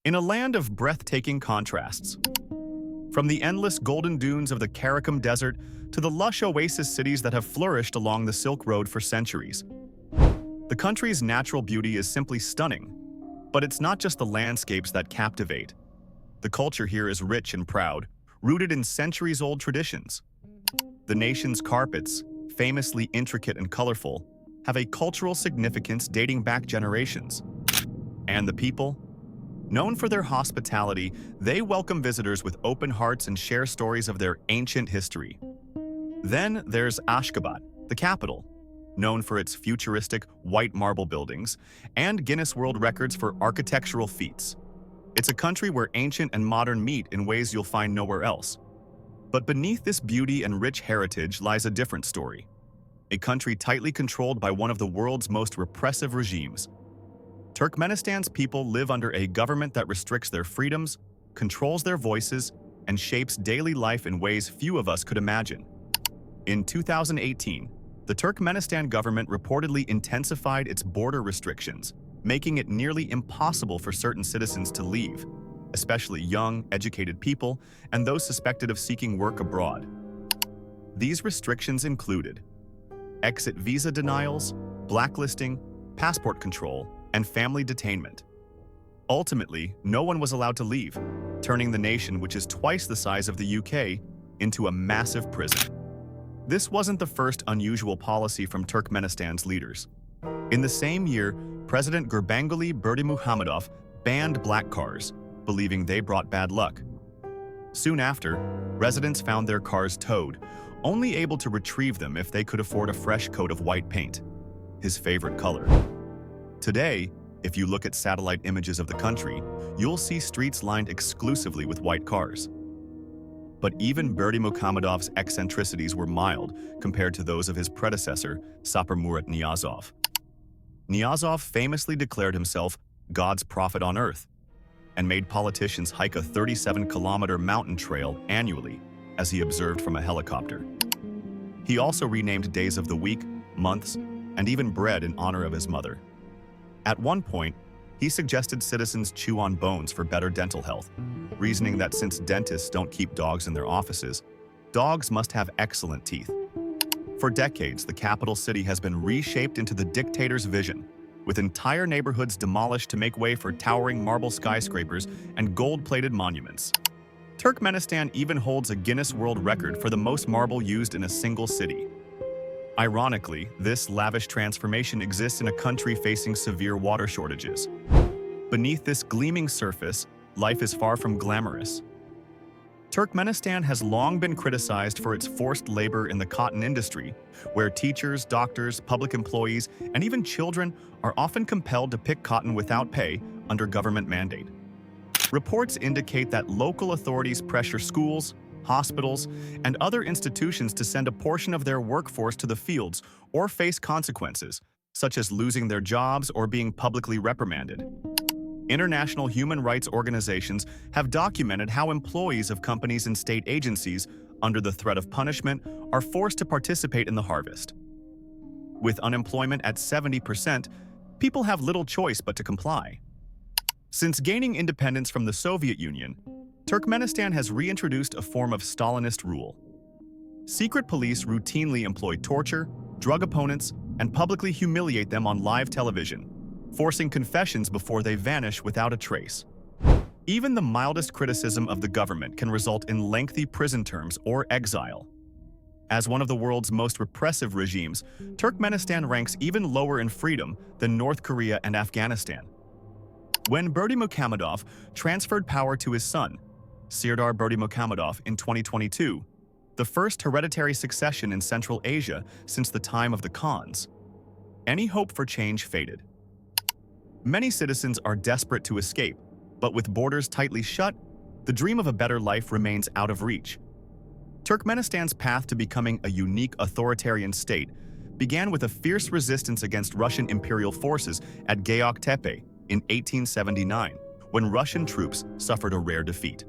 In a land of breathtaking contrasts, from the endless golden dunes of the Karakum Desert to the lush oasis cities that have flourished along the Silk Road for centuries, the country's natural beauty is simply stunning. But it's not just the landscapes that captivate. The culture here is rich and proud, rooted in centuries-old traditions. The nation's carpets, famously intricate and colorful, have a cultural significance dating back generations. And the people? Known for their hospitality, they welcome visitors with open hearts and share stories of their ancient history. Then there's Ashgabat, the capital, known for its futuristic white marble buildings and Guinness World Records for architectural feats. It's a country where ancient and modern meet in ways you'll find nowhere else. But beneath this beauty and rich heritage lies a different story. A country tightly controlled by one of the world's most repressive regimes. Turkmenistan's people live under a government that restricts their freedoms, controls their voices, and shapes daily life in ways few of us could imagine. In 2018, the Turkmenistan government reportedly intensified its border restrictions, making it nearly impossible for certain citizens to leave, especially young, educated people and those suspected of seeking work abroad. These restrictions included exit visa denials, blacklisting, passport control, and family detainment. Ultimately, no one was allowed to leave, turning the nation, which is twice the size of the UK, into a massive prison. This wasn't the first unusual policy from Turkmenistan's leaders. In the same year, President Gurbanguly Berdimuhamedov banned black cars, believing they brought bad luck. Soon after, residents found their cars towed, only able to retrieve them if they could afford a fresh coat of white paint, his favorite color. Today, if you look at satellite images of the country, you'll see streets lined exclusively with white cars. But even Berdimuhamedov's eccentricities were mild compared to those of his predecessor, Sapir Murat Niyazov. Niyazov famously declared himself God's prophet on earth and made politicians hike a 37-kilometer mountain trail annually, as he observed from a helicopter. He also renamed days of the week, months, and even bread in honor of his mother. At one point, he suggested citizens chew on bones for better dental health, reasoning that since dentists don't keep dogs in their offices, dogs must have excellent teeth. For decades, the capital city has been reshaped into the dictator's vision, with entire neighborhoods demolished to make way for towering marble skyscrapers and gold-plated monuments. Turkmenistan even holds a Guinness World Record for the most marble used in a single city. Ironically, this lavish transformation exists in a country facing severe water shortages. Beneath this gleaming surface, life is far from glamorous. Turkmenistan has long been criticized for its forced labor in the cotton industry, where teachers, doctors, public employees, and even children are often compelled to pick cotton without pay under government mandate. Reports indicate that local authorities pressure schools, hospitals, and other institutions to send a portion of their workforce to the fields or face consequences, such as losing their jobs or being publicly reprimanded. International human rights organizations have documented how employees of companies and state agencies, under the threat of punishment, are forced to participate in the harvest. With unemployment at 70%, people have little choice but to comply. Since gaining independence from the Soviet Union, Turkmenistan has reintroduced a form of Stalinist rule. Secret police routinely employ torture, drug opponents, and publicly humiliate them on live television, forcing confessions before they vanish without a trace. Even the mildest criticism of the government can result in lengthy prison terms or exile. As one of the world's most repressive regimes, Turkmenistan ranks even lower in freedom than North Korea and Afghanistan. When Berdimuhamedov transferred power to his son, Serdar Berdimuhamedov, in 2022, the first hereditary succession in Central Asia since the time of the Khans, any hope for change faded. Many citizens are desperate to escape, but with borders tightly shut, the dream of a better life remains out of reach. Turkmenistan's path to becoming a unique authoritarian state began with a fierce resistance against Russian imperial forces at Gayoktepe in 1879, when Russian troops suffered a rare defeat.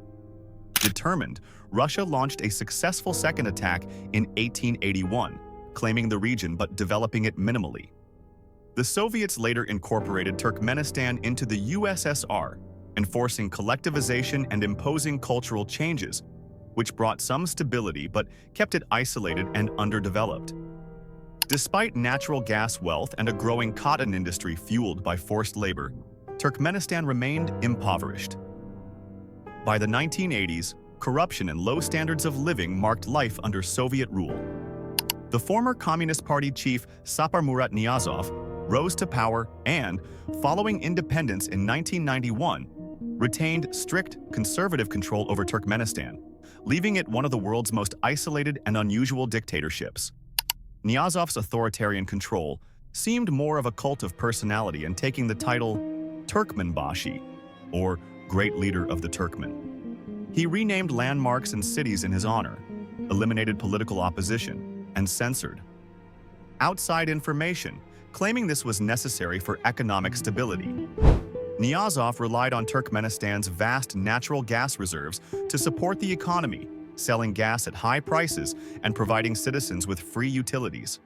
Determined, Russia launched a successful second attack in 1881, claiming the region but developing it minimally. The Soviets later incorporated Turkmenistan into the USSR enforcing collectivization and imposing cultural changes, which brought some stability but kept it isolated and underdeveloped. Despite natural gas wealth and a growing cotton industry fueled by forced labor, Turkmenistan remained impoverished. By the 1980s, corruption and low standards of living marked life under Soviet rule. The former Communist Party chief Saparmurat Niyazov rose to power and, following independence in 1991, retained strict conservative control over Turkmenistan, leaving it one of the world's most isolated and unusual dictatorships. Niyazov's authoritarian control seemed more of a cult of personality and taking the title Turkmenbashi, or Great Leader of the Turkmen. He renamed landmarks and cities in his honor, eliminated political opposition, and censored outside information, claiming this was necessary for economic stability. Niyazov relied on Turkmenistan's vast natural gas reserves to support the economy, selling gas at high prices and providing citizens with free utilities.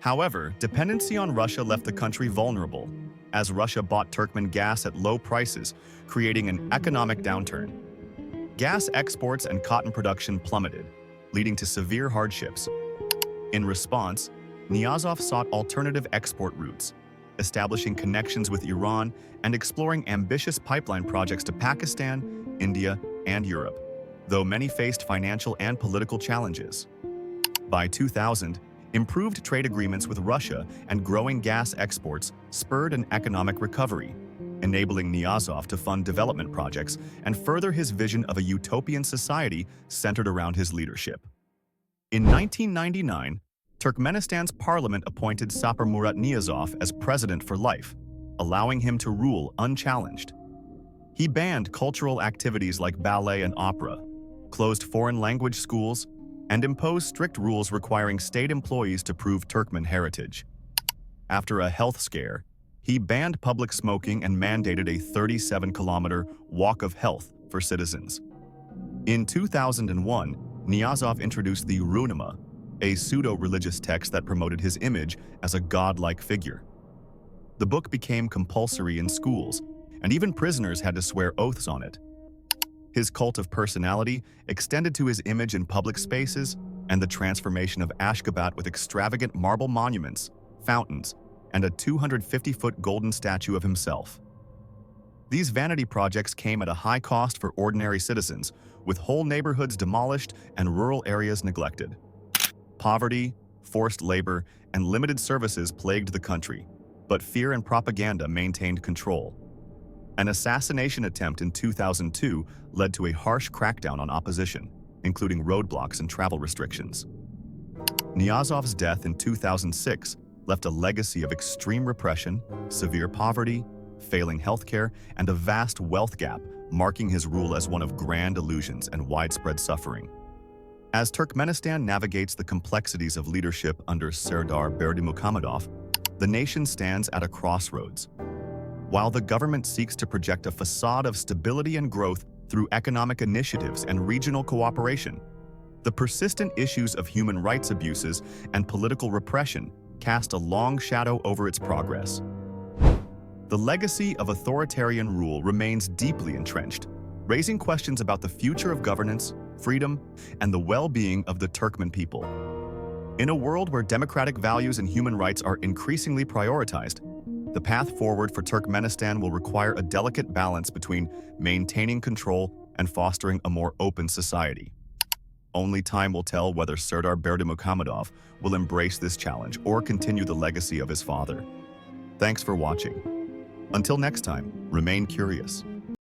However, dependency on Russia left the country vulnerable, as Russia bought Turkmen gas at low prices, creating an economic downturn. Gas exports and cotton production plummeted, leading to severe hardships. In response, Niyazov sought alternative export routes, establishing connections with Iran and exploring ambitious pipeline projects to Pakistan, India, and Europe, though many faced financial and political challenges. By 2000, improved trade agreements with Russia and growing gas exports spurred an economic recovery, enabling Niyazov to fund development projects and further his vision of a utopian society centered around his leadership. In 1999, Turkmenistan's parliament appointed Saparmurat Niyazov as president for life, allowing him to rule unchallenged. He banned cultural activities like ballet and opera, closed foreign language schools, and imposed strict rules requiring state employees to prove Turkmen heritage. After a health scare, he banned public smoking and mandated a 37-kilometer walk of health for citizens. In 2001, Niyazov introduced the Runama, a pseudo-religious text that promoted his image as a godlike figure. The book became compulsory in schools, and even prisoners had to swear oaths on it. His cult of personality extended to his image in public spaces and the transformation of Ashgabat with extravagant marble monuments, fountains, and a 250-foot golden statue of himself. These vanity projects came at a high cost for ordinary citizens, with whole neighborhoods demolished and rural areas neglected. Poverty, forced labor, and limited services plagued the country, but fear and propaganda maintained control. An assassination attempt in 2002 led to a harsh crackdown on opposition, including roadblocks and travel restrictions. Niyazov's death in 2006 left a legacy of extreme repression, severe poverty, failing healthcare, and a vast wealth gap, marking his rule as one of grand illusions and widespread suffering. As Turkmenistan navigates the complexities of leadership under Serdar Berdimuhamedov, the nation stands at a crossroads. While the government seeks to project a facade of stability and growth through economic initiatives and regional cooperation, the persistent issues of human rights abuses and political repression cast a long shadow over its progress. The legacy of authoritarian rule remains deeply entrenched, raising questions about the future of governance, freedom, and the well-being of the Turkmen people. In a world where democratic values and human rights are increasingly prioritized, the path forward for Turkmenistan will require a delicate balance between maintaining control and fostering a more open society. Only time will tell whether Serdar Berdimuhamedov will embrace this challenge or continue the legacy of his father. Thanks for watching. Until next time, remain curious.